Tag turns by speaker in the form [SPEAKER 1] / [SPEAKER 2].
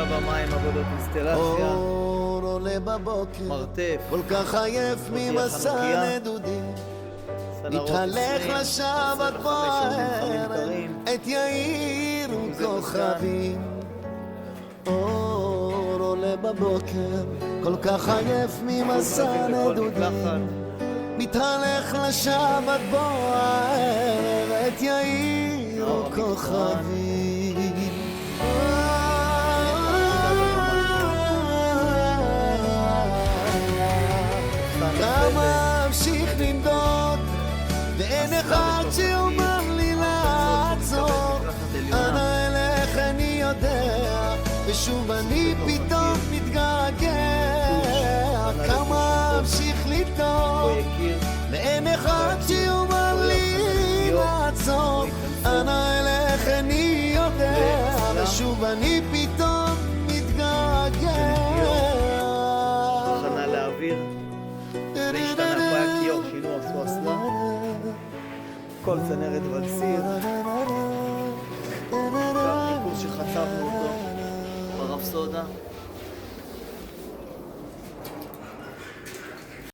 [SPEAKER 1] קו המים, עבודות אינסטלציה,
[SPEAKER 2] אור עולה בבוקר,
[SPEAKER 1] מרתף,
[SPEAKER 2] כל כך עייף ממסע נדודי, מתהלך לשבת בערב, את יאיר וכוכבים. אור עולה בבוקר, כל כך עייף ממסע נדודי, מתהלך לשבת בערב, את יאיר וכוכבים. כמה אמשיך לנדוד ואין אחד שאומר לי לעצור, אנה אלך אני יודע ושוב אני פתאום מתגעגע. כמה אמשיך לנדוד ואין אחד שאומר לי לעצור, אנה אלך אני יודע ושוב אני פתאום מתגעגע.
[SPEAKER 1] הכנה לאוויר והשתנה פה הכיור, שינו עשו אסלה, כל צנרת וגסיר, חיפוש שחצבנו אותו ברפסודה.